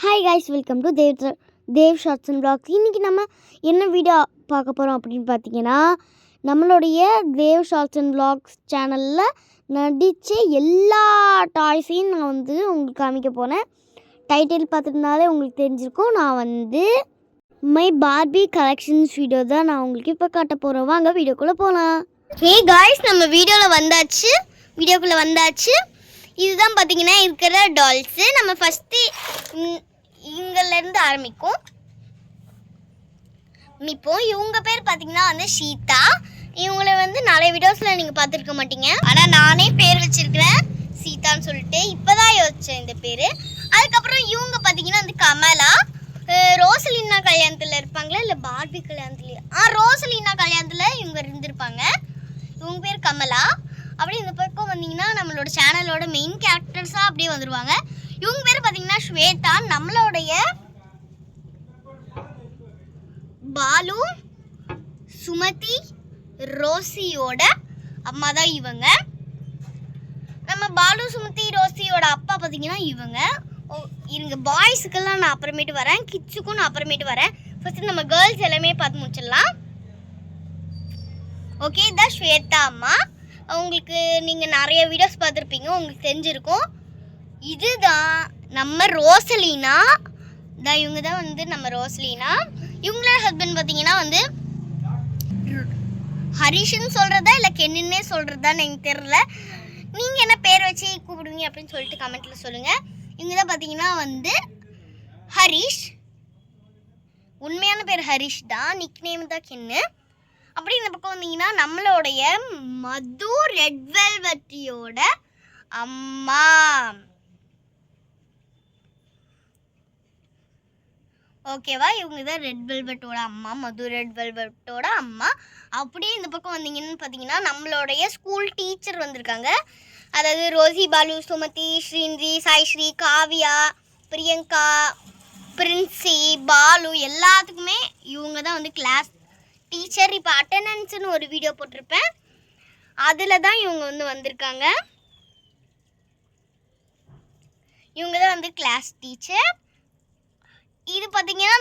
Hi guys, welcome to Dev shorts and vlogs. இன்றைக்கி நம்ம என்ன வீடியோ பார்க்க போகிறோம் அப்படின்னு பார்த்தீங்கன்னா, நம்மளுடைய தேவ் ஷார்ட்ஸ் அண்ட் வ்ளாக்ஸ் சேனலில் நடித்த எல்லா டாய்ஸையும் நான் உங்களுக்கு காமிக்க போனேன். டைட்டில் பார்த்துருந்தாலே உங்களுக்கு தெரிஞ்சிருக்கும். நான் மை பார்பி கலெக்ஷன்ஸ் வீடியோ தான் நான் உங்களுக்கு இப்போ காட்ட போகிறோம். வாங்க வீடியோக்குள்ளே போகலாம். ஹே காய்ஸ், நம்ம வீடியோக்குள்ளே வந்தாச்சு. இதுதான் பார்த்தீங்கன்னா இருக்கிற டால்ஸு. நம்ம ஃபஸ்ட்டு இங்கேருந்து ஆரம்பிக்கும். இவங்க பேர் பார்த்தீங்கன்னா ஷீதா. இவங்களை நிறைய வீடியோஸில் நீங்கள் பார்த்துருக்க மாட்டீங்க. ஆனால் நானே பேர் வச்சுருக்கிறேன் சீதான்னு சொல்லிட்டு. இப்போ தான் யோசித்தேன் இந்த பேர். அதுக்கப்புறம் இவங்க பார்த்தீங்கன்னா கமலா. ரோசலினா கல்யாணத்தில் இருப்பாங்களா இல்லை பார்பி கல்யாணத்துலையா? ரோசலினா கல்யாணத்தில் இவங்க இருந்திருப்பாங்க. இவங்க பேர் கமலா. அப்படி இந்த பக்கம் வந்தீங்கன்னா நம்மளோட சேனலோட மெயின் கேரக்டர்ஸாக அப்படியே வந்துடுவாங்க. இவங்க பேர் பார்த்தீங்கன்னா ஸ்வேதா. நம்மளுடைய பாலு, சுமதி, ரோசியோட அம்மா தான் இவங்க. நம்ம பாலு, சுமதி, ரோசியோட அப்பா பார்த்தீங்கன்னா இவங்க. இருங்க, பாய்ஸுக்கெல்லாம் நான் அப்புறமேட்டு வரேன், கிட்ஸுக்கும் நான் அப்புறமேட்டு வரேன். ஃபர்ஸ்ட் நம்ம கேர்ள்ஸ் எல்லாமே பார்த்து முடிச்சிடலாம். ஓகே, இதான் ஸ்வேதா அம்மா. உங்களுக்கு நீங்கள் நிறைய வீடியோஸ் பார்த்துருப்பீங்க, உங்களுக்கு தெரிஞ்சிருக்கும். இதுதான் நம்ம ரோசலினா. இவங்க தான் நம்ம ரோசலினா. இவங்களோட ஹஸ்பண்ட் பார்த்தீங்கன்னா ஹரிஷ்ன்னு சொல்கிறதா இல்லை கென்னுன்னே சொல்கிறதான்னு எனக்கு தெரில. நீங்கள் என்ன பேர் வச்சு கூப்பிடுவீங்க அப்படின்னு சொல்லிட்டு கமெண்ட்டில் சொல்லுங்கள். இவங்க தான் பார்த்தீங்கன்னா ஹரிஷ். உண்மையான பேர் ஹரிஷ் தான், நிக் நேம் தான் கென்னு. அப்படி இந்த பக்கம் வந்தீங்கன்னா நம்மளுடைய மது ரெட் வெல்வெட்டியோட அம்மா. ஓகேவா? இவங்க தான் ரெட் வெல்வெட்டோட அம்மா, மது ரெட் வெல்வெட்டோட அம்மா. அப்படியே இந்த பக்கம் வந்தீங்கன்னு பார்த்தீங்கன்னா நம்மளுடைய ஸ்கூல் டீச்சர் வந்திருக்காங்க. அதாவது ரோசி, பாலு, சுமதி, ஸ்ரீந்தி, சாய்ஸ்ரீ, காவியா, பிரியங்கா, பிரின்சி, பாலு எல்லாத்துக்குமே இவங்க தான் கிளாஸ் டீச்சர். இப்போ அட்டெண்டன்ஸ்னு ஒரு வீடியோ போட்டிருப்பேன், அதில் தான் இவங்க வந்திருக்காங்க. இவங்க தான் கிளாஸ் டீச்சர். இது பார்த்தீங்கன்னா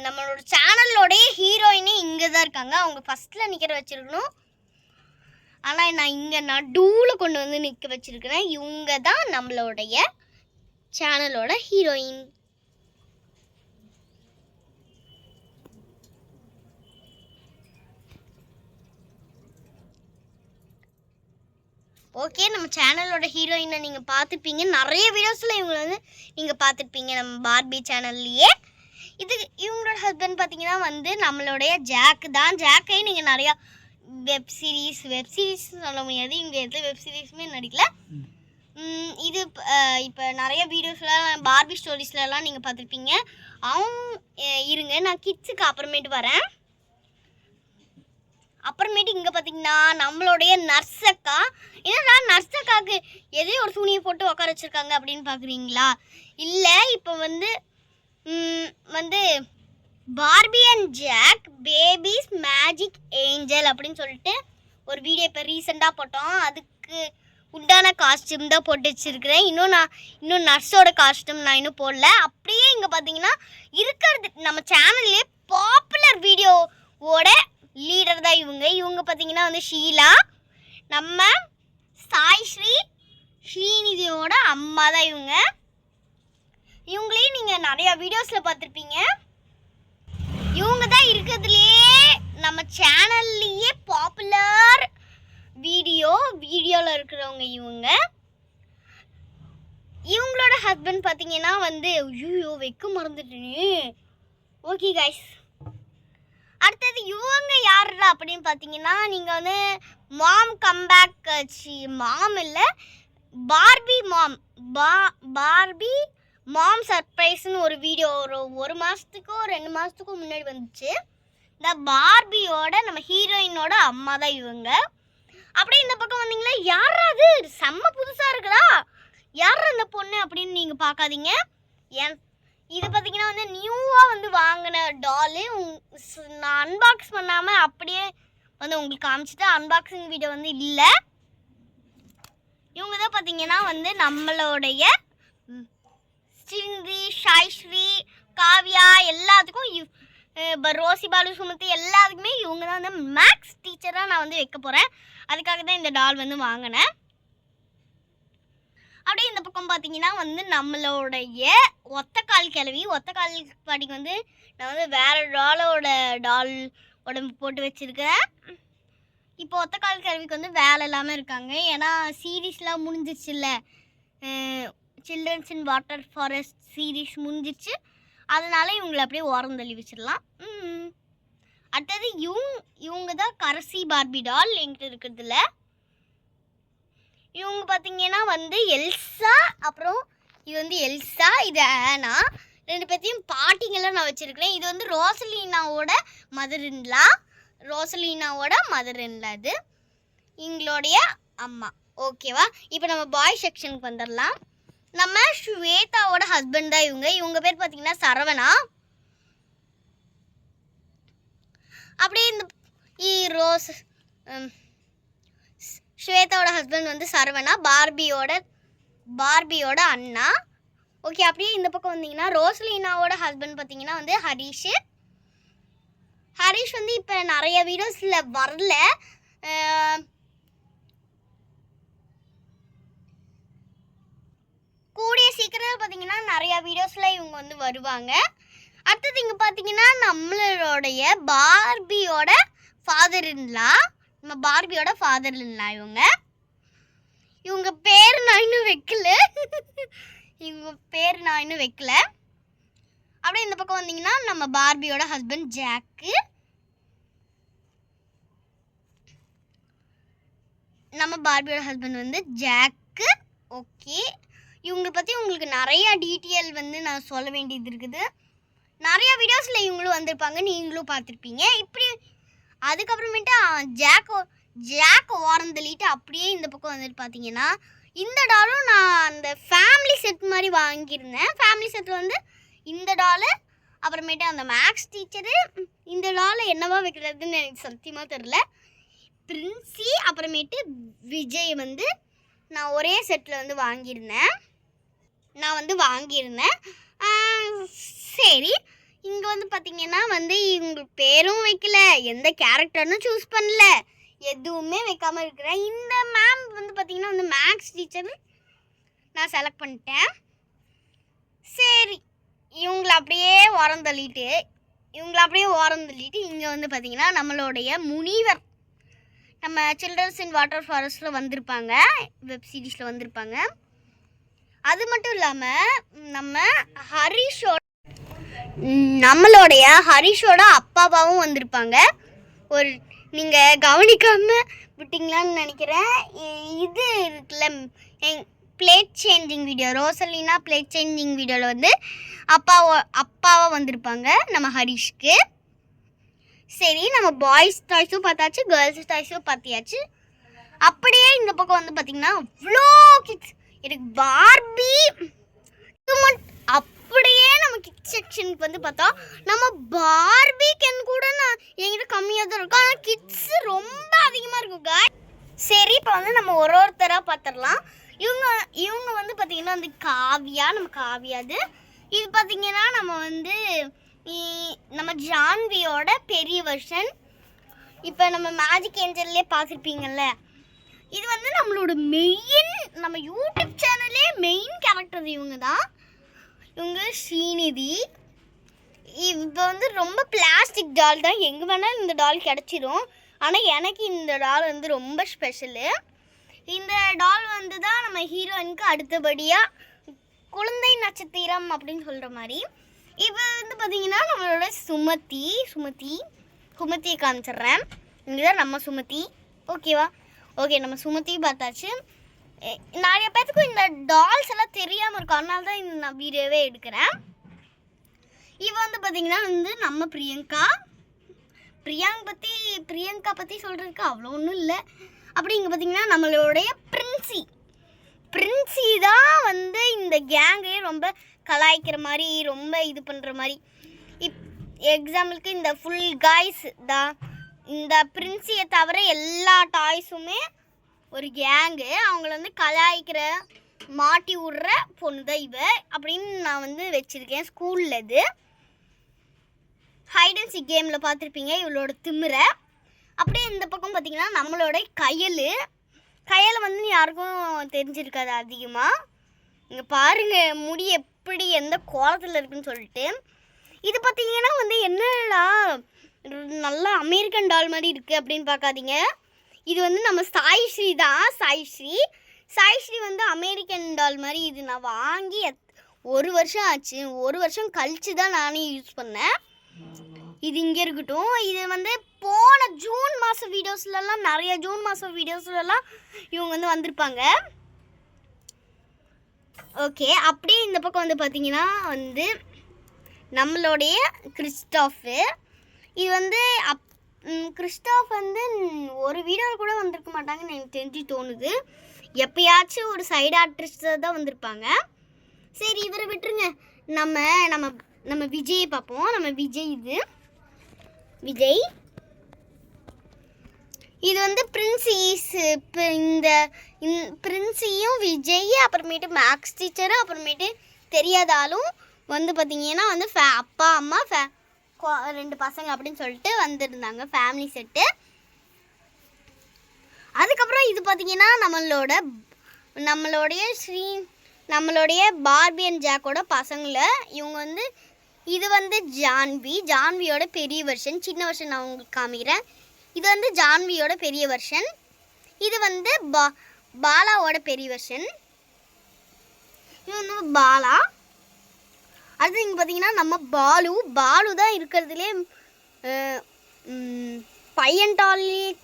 நம்மளோட சேனலோடைய ஹீரோயினே இங்கே தான் இருக்காங்க. அவங்க ஃபஸ்ட்டில் நிற்கிற வச்சுருக்கணும், ஆனால் நான் இங்கே நடுவில் கொண்டு நிற்க வச்சுருக்கிறேன். இவங்க தான் நம்மளுடைய சேனலோட ஹீரோயின். ஓகே, நம்ம சேனலோட ஹீரோயினை நீங்கள் பார்த்துருப்பீங்க, நிறைய வீடியோஸில் இவங்களை நீங்கள் பார்த்துருப்பீங்க நம்ம பார்பி சேனல்லையே. இவங்களோட ஹஸ்பண்ட் பார்த்தீங்கன்னா நம்மளுடைய ஜாக் தான். ஜாக்கை நீங்கள் நிறையா வெப் சீரிஸ் சொல்ல முடியாது, இவங்க எந்த வெப் சீரிஸுமே நடிக்கல. இது இப்போ நிறைய வீடியோஸ்லாம் பார்பி ஸ்டோரிஸ்லலாம் நீங்கள் பார்த்துருப்பீங்க. இருங்க, நான் கிட்ஸுக்கு அப்புறமேட்டு வரேன். அப்புறமேட்டு இங்கே பார்த்தீங்கன்னா நம்மளுடைய நர்ஸக்கா. ஏன்னா நர்ஸக்காவுக்கு எதையும் ஒரு துணியை போட்டு உட்கார வச்சுருக்காங்க அப்படின்னு பார்க்குறீங்களா? இல்லை, இப்போ Barbie and Jack babies magic angel அப்படின்னு சொல்லிட்டு ஒரு வீடியோ இப்போ ரீசெண்டாக போட்டோம். அதுக்கு உண்டான காஸ்டியூம் தான் போட்டு வச்சுருக்கிறேன். இன்னும் நர்ஸோட காஸ்டியூம் நான் இன்னும் போடல. அப்படியே இங்கே பார்த்தீங்கன்னா இருக்கிறது நம்ம சேனல்லே பாப்புலர் வீடியோவோட லீடர் தான் இவங்க பார்த்தீங்கன்னா ஷீலா. நம்ம சாய்ஸ்ரீ, ஸ்ரீநிதியோட அம்மா தான் இவங்களையும் நீங்கள் நிறையா வீடியோஸில் பார்த்துருப்பீங்க. இவங்க தான் இருக்கிறதுலையே நம்ம சேனல்லையே பாப்புலர் வீடியோவில் இருக்கிறவங்க இவங்களோட ஹஸ்பண்ட் பார்த்தீங்கன்னா ஐயோ வைக்க மறந்துட்டேனே. ஓகே கைஸ், அடுத்தது இவங்க யாருடா அப்படின்னு பார்த்தீங்கன்னா நீங்கள் மாம் கம்பேக், மாம் இல்லை பார்பி மாம், பார்பி மாம் சர்ப்ரைஸ்னு ஒரு வீடியோ ஒரு மாதத்துக்கோ 2 மாதத்துக்கோ முன்னாடி வந்துச்சு. இந்த பார்பியோட நம்ம ஹீரோயினோட அம்மா தான் இவங்க. அப்படியே இந்த பக்கம் வந்தீங்களா, யாராவது செம்ம புதுசாக இருக்குதா, யார் அந்த பொண்ணு அப்படின்னு நீங்கள் பார்க்காதீங்க. இது பார்த்தீங்கன்னா நியூவாக வாங்கின டாலு. நான் அன்பாக்ஸ் பண்ணாமல் அப்படியே உங்களுக்கு காமிச்சிட்டு அன்பாக்சிங் வீடியோ இல்லை. இவங்க தான் பார்த்தீங்கன்னா நம்மளுடைய சிந்தி, சாய்ஸ்ரீ, காவ்யா எல்லாத்துக்கும் ரோசி, பாலு, சுமதி எல்லாத்துக்குமே இவங்க தான் வந்து மேக்ஸ் டீச்சராக நான் வந்து வைக்க போகிறேன். அதுக்காக தான் இந்த டால் வந்து வாங்கினேன். அப்படியே இந்த பக்கம் பார்த்தீங்கன்னா வந்து நம்மளுடைய ஒத்தக்கால் கிழவி, ஒத்தக்கால் பாட்டிக்கு வந்து நான் வந்து வேறு டால் உடம்பு போட்டு வச்சுருக்கேன். இப்போ ஒத்தக்கால் கிழவிக்கு வந்து வேலை இல்லாமல் இருக்காங்க. ஏன்னா சீரீஸ்லாம் முடிஞ்சிச்சுல்ல, children's in water forest series முடிஞ்சிச்சு. அதனால இவங்களை அப்படியே ஓரம் தள்ளி வச்சிடலாம். அடுத்தது இவங்க தான் கடைசி பார்பி டால் என்கிட்ட இருக்கிறதுல. இவங்க பார்த்தீங்கன்னா வந்து எல்சா, அப்புறம் இது வந்து எல்சா, இது ஆனா, ரெண்டு பேர்த்தையும் பாட்டிங்கெல்லாம் நான் வச்சுருக்கிறேன். இது வந்து ரோசலீனாவோட மதர் இன்லா இது எங்களுடைய அம்மா. ஓகேவா? இப்போ நம்ம பாய் செக்ஷனுக்கு வந்துடலாம். நம்ம ஸ்வேதாவோட ஹஸ்பண்ட் தான் இவங்க பேர் பார்த்தீங்கன்னா சரவணா. அப்படியே இந்த ஸ்வேதாவோட ஹஸ்பண்ட் வந்து சரவணா, பார்பியோட அண்ணா. ஓகே, அப்படியே இந்த பக்கம் வந்தீங்கன்னா ரோசலீனாவோட ஹஸ்பண்ட் பார்த்தீங்கன்னா வந்து ஹரிஷ் வந்து இப்போ நிறைய வீடியோஸில் வரல. கூடிய சீக்கிரம் பார்த்தீங்கன்னா நிறையா வீடியோஸில் இவங்க வந்து வருவாங்க. அடுத்தது இங்கே பார்த்தீங்கன்னா நம்மளுடைய பார்பியோட ஃபாதர் இன்லா இவங்க பேர் நான் இன்னும் வைக்கல. அப்படியே இந்த பக்கம் வந்தீங்கன்னா நம்ம பார்பியோட ஹஸ்பண்ட் ஜாக்கு. ஓகே, இவங்களை பற்றி உங்களுக்கு நிறையா டீட்டெயில் வந்து நான் சொல்ல வேண்டியது இருக்குது. நிறையா வீடியோஸில் இவங்களும் வந்திருப்பாங்க, நீங்களும் பார்த்துருப்பீங்க. இப்படி அதுக்கப்புறமேட்டு ஜாக் ஓரம் தள்ளிட்டு அப்படியே இந்த பக்கம் வந்துட்டு பார்த்தீங்கன்னா இந்த டாலும் நான் அந்த ஃபேமிலி செட் மாதிரி வாங்கியிருந்தேன். ஃபேமிலி செட்டில் வந்து இந்த டாலு, அப்புறமேட்டு அந்த மேக்ஸ் டீச்சரு, இந்த டாலை என்னவா வைக்கிறதுன்னு எனக்கு சத்தியமாக தெரில. பிரின்சி, அப்புறமேட்டு விஜய் வந்து நான் ஒரே செட்டில் வந்து வாங்கியிருந்தேன். சரி, இங்கே வந்து பார்த்திங்கன்னா வந்து இவங்க பேரும் வைக்கல, எந்த கேரக்டர்னு சூஸ் பண்ணல, எதுவுமே வைக்காமல் இருக்கிறேன். இந்த மேம் வந்து பார்த்திங்கன்னா வந்து மேக்ஸ் டீச்சர் நான் செலக்ட் பண்ணிட்டேன். சரி, இவங்களை அப்படியே ஓரம் தள்ளிட்டு இங்கே வந்து பார்த்திங்கன்னா நம்மளுடைய முனிவர், நம்ம சில்ட்ரன்ஸ் இன் வாட்டர் ஃபாரஸ்ட்டில் வந்திருப்பாங்க, வெப் சீரிஸில் வந்திருப்பாங்க. அது மட்டும் இல்லாமல் நம்மளுடைய ஹரிஷோட அப்பாவும் வந்திருப்பாங்க. நீங்கள் கவனிக்காமல் விட்டிங்களான்னு நினைக்கிறேன். இது இருக்குல்ல, plate changing video, Rosalina plate changing வீடியோவில் வந்து அப்பாவாக வந்திருப்பாங்க நம்ம ஹரிஷ்க்கு. சரி, நம்ம பாய்ஸ் டாய்ஸும் பார்த்தாச்சு, கேர்ள்ஸ் டாய்ஸும் பார்த்தியாச்சு. அப்படியே இந்த பக்கம் வந்து பார்த்திங்கன்னா அவ்வளோ கிட்ஸ், எனக்கு பார்பி அப்படியே நம்ம கிட்ஸ் செக்ஷனுக்கு வந்து பார்த்தா நம்ம பார்பி கேன் கூட என்கிட்ட கம்மியாக தான் இருக்கும், ஆனால் கிட்ஸ் ரொம்ப அதிகமாக இருக்கும் காய். சரி, இப்போ வந்து நம்ம ஒருத்தராக பார்த்துடலாம். இவங்க வந்து பார்த்திங்கன்னா வந்து காவியாது. இது பார்த்திங்கன்னா நம்ம ஜான்வியோட பெரிய வெர்ஷன். இப்போ நம்ம மேஜிக் ஏஞ்சல்லே பார்த்துருப்பீங்கள்ல, இது வந்து நம்மளோட நம்ம யூடியூப் சேனல்லே மெயின் கேரக்டர் இவங்க தான். இவங்க ஸ்ரீநிதி. இப்போ வந்து ரொம்ப பிளாஸ்டிக் டால் தான், எங்கே வேணாலும் இந்த டால் கிடச்சிரும். ஆனால் எனக்கு இந்த டால் வந்து ரொம்ப ஸ்பெஷலு. இந்த டால் வந்து தான் நம்ம ஹீரோயினுக்கு அடுத்தபடியாக குழந்தை நட்சத்திரம் அப்படின்னு சொல்கிற மாதிரி. இப்போ வந்து பார்த்திங்கன்னா நம்மளோட சுமதியை காமிச்சிட்றேன். இங்கே தான் நம்ம சுமதி. ஓகேவா? ஓகே, நம்ம சுமதி பார்த்தாச்சு. நிறைய பேர்த்துக்கும் இந்த டால்ஸ் எல்லாம் தெரியாமல் இருக்கும், அதனால தான் இந்த நான் வீடியோவே எடுக்கிறேன். இவ வந்து பார்த்திங்கன்னா வந்து நம்ம பிரியங்கா பற்றி சொல்கிறதுக்கு அவ்வளோ ஒன்றும் இல்லை. அப்படி இங்கே பார்த்திங்கன்னா நம்மளுடைய பிரின்சி தான் வந்து இந்த கேங்கே ரொம்ப கலாய்க்கிற மாதிரி, ரொம்ப இது பண்ணுற மாதிரி. எக்ஸாம்பிளுக்கு இந்த ஃபுல் காய்ஸ் தான், இந்த பிரின்சியை தவிர எல்லா டாய்ஸுமே ஒரு கேங்கு. அவங்கள வந்து கலாய்க்கிற மாட்டி விடுற பொண்ணு தான் இவ அப்படின்னு நான் வந்து வச்சுருக்கேன். ஸ்கூலில் இது ஹைட் அண்ட் சீக் கேமில் பார்த்துருப்பீங்க இவளோட திமிரை. அப்படியே இந்த பக்கம் பார்த்தீங்கன்னா நம்மளோட கையல் வந்து யாருக்கும் தெரிஞ்சிருக்காது அதிகமாக. இங்கே பாருங்கள் முடி எப்படி எந்த கோலத்தில் இருக்குன்னு சொல்லிட்டு. இது பார்த்தீங்கன்னா வந்து என்னடா நல்லா அமெரிக்கன் டால் மாதிரி இருக்குது அப்படின்னு பார்க்காதீங்க. இது வந்து நம்ம சாய்ஸ்ரீ தான். சாய்ஸ்ரீ வந்து அமெரிக்கன் டால் மாதிரி. இது நான் வாங்கி 1 வருஷம் ஆச்சு. 1 வருஷம் கழித்து தான் நானே யூஸ் பண்ணேன். இது இங்கே இருக்கட்டும். இது வந்து போன ஜூன் மாதம் வீடியோஸ்லலாம் நிறைய ஜூன் மாதம் வீடியோஸ்லலாம் இவங்க வந்து வந்திருப்பாங்க. ஓகே, அப்படியே இந்த பக்கம் வந்து பார்த்திங்கன்னா வந்து நம்மளுடைய கிறிஸ்டாஃபு. இது வந்து கிறிஸ்டாஃப் வந்து ஒரு வீடியோவில் கூட வந்திருக்க மாட்டாங்கன்னு எனக்கு தெரிஞ்சு தோணுது. எப்பயாச்சும் ஒரு சைடு ஆர்டிஸ்டாக தான் வந்திருப்பாங்க. சரி இவரை விட்டுருங்க. நம்ம நம்ம நம்ம விஜயை பார்ப்போம். நம்ம விஜய் இது வந்து பிரின்சிஸ். இந்த பிரின்சியும் விஜய் அப்புறமேட்டு மேக்ஸ் டீச்சரு அப்புறமேட்டு தெரியாத ஆளும் வந்து பார்த்திங்கன்னா வந்து அப்பா அம்மா 2 பசங்க அப்படின்னு சொல்லிட்டு வந்துருந்தாங்க ஃபேமிலி செட்டு. அதுக்கப்புறம் இது பார்த்திங்கன்னா நம்மளுடைய பார்பி அண்ட் ஜாக்கோட பசங்களை இவங்க வந்து இது வந்து ஜான்வியோட பெரிய வெர்ஷன். சின்ன வெர்ஷன் நான் உங்களுக்கு காமிக்கிறேன். இது வந்து ஜான்வியோட பெரிய வெர்ஷன். இது வந்து பாலாவோட பெரிய வெர்ஷன். இது வந்து பாலா. அடுத்து இங்கே பார்த்தீங்கன்னா நம்ம பாலு தான் இருக்கிறதுலே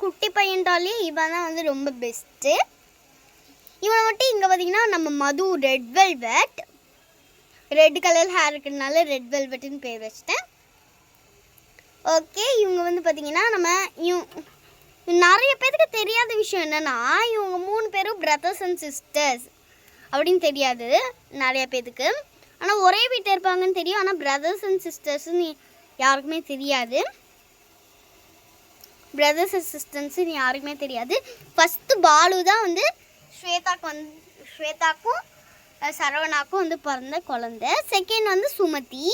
குட்டி பையன்டாலே இவன் தான் வந்து ரொம்ப பெஸ்ட்டு. இவனை மட்டும் இங்கே பார்த்தீங்கன்னா நம்ம மது ரெட் கலர் ஹேர் இருக்கிறதுனால ரெட் வெல்வெட்டுன்னு பேர் வச்சிட்டேன். ஓகே, இவங்க வந்து பார்த்திங்கன்னா நம்ம நிறைய பேருக்கு தெரியாத விஷயம் என்னென்னா இவங்க 3 பேரும் பிரதர்ஸ் அண்ட் சிஸ்டர்ஸ் அப்படின்னு தெரியாது நிறைய பேத்துக்கு. ஆனால் ஒரே வீட்டில் இருப்பாங்கன்னு தெரியும். ஆனால் பிரதர்ஸ் அண்ட் சிஸ்டர்ஸ்ன்னு யாருக்குமே தெரியாது. ஃபஸ்ட்டு பாலு தான் வந்து ஸ்வேதாக்கும் சரவணாக்கும் வந்து பிறந்த குழந்தை. செகண்ட் வந்து சுமதி.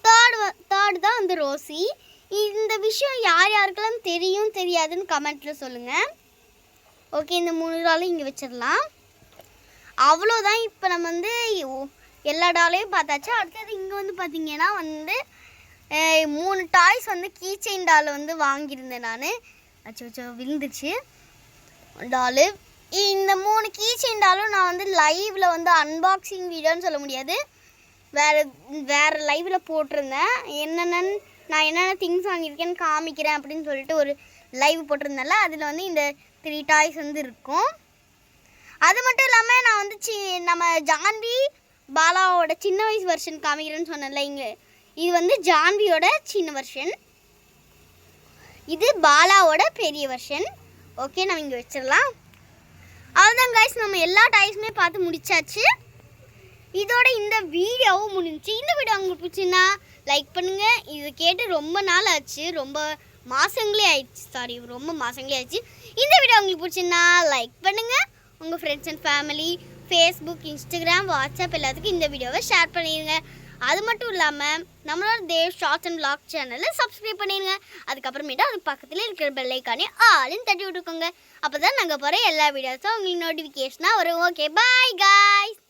தேர்டு தான் வந்து ரோசி. இந்த விஷயம் யாருக்கெல்லாம் தெரியாதுன்னு கமெண்ட்டில் சொல்லுங்கள். ஓகே, இந்த 3 டாலும் இங்கே வச்சிடலாம். அவ்வளோதான். இப்போ நம்ம வந்து எல்லா டாலையும் பார்த்தாச்சு. அடுத்தது இங்கே வந்து பார்த்திங்கன்னா வந்து 3 டாய்ஸ் வந்து கீ செயின் டால் வந்து வாங்கியிருந்தேன் நான். அச்சோ விழுந்துச்சு டாலு. இந்த 3 கீ செயின் டாலும் நான் வந்து லைவில் வந்து அன்பாக்சிங் வீடியோன்னு சொல்ல முடியாது, வேறு லைவில் போட்டிருந்தேன். நான் என்னென்ன திங்ஸ் வாங்கியிருக்கேன்னு காமிக்கிறேன் அப்படின்னு சொல்லிட்டு ஒரு லைவ் போட்டிருந்தேன்ல. அதில் வந்து இந்த 3 டாய்ஸ் வந்து இருக்கும். அது மட்டும் இல்லாமல் நான் வந்து நம்ம ஜான்வி பாலாவோட சின்ன வயசு வெர்ஷன் காமிக்கிறேன்னு சொன்னேன்ல. இது வந்து ஜான்வியோட சின்ன வெர்ஷன், இது பாலாவோட பெரிய வெர்ஷன். ஓகே, நம்ம இங்கே வச்சிடலாம். அவ்வளோதான் கைஸ், நம்ம எல்லா டாய்ஸுமே பார்த்து முடிச்சாச்சு. இதோட இந்த வீடியோவும் முடிஞ்சிச்சு. இந்த வீடியோ உங்களுக்கு பிடிச்சின்னா லைக் பண்ணுங்கள். இது கேட்டு ரொம்ப நாள் ஆச்சு, ரொம்ப மாதங்களே ஆயிடுச்சு. இந்த வீடியோ உங்களுக்கு பிடிச்சின்னா லைக் பண்ணுங்கள். உங்கள் friends and family, Facebook, Instagram, WhatsApp எல்லாத்துக்கும் இந்த வீடியோவை ஷேர் பண்ணிடுங்க. அது மட்டும் இல்லாமல் நம்மளோட தேவ் ஷார்ட்ஸ் அண்ட் vlog சேனலை சப்ஸ்கிரைப் பண்ணிடுங்க. அதுக்கப்புறமேட்டு அது பக்கத்தில் இருக்கிற பெல் ஐக்கானே ஆளுன்னு தட்டி விட்டுக்கோங்க. அப்போ தான் நாங்கள் போகிற எல்லா வீடியோஸும் உங்களுக்கு நோட்டிஃபிகேஷனாக வரும். Okay, bye guys.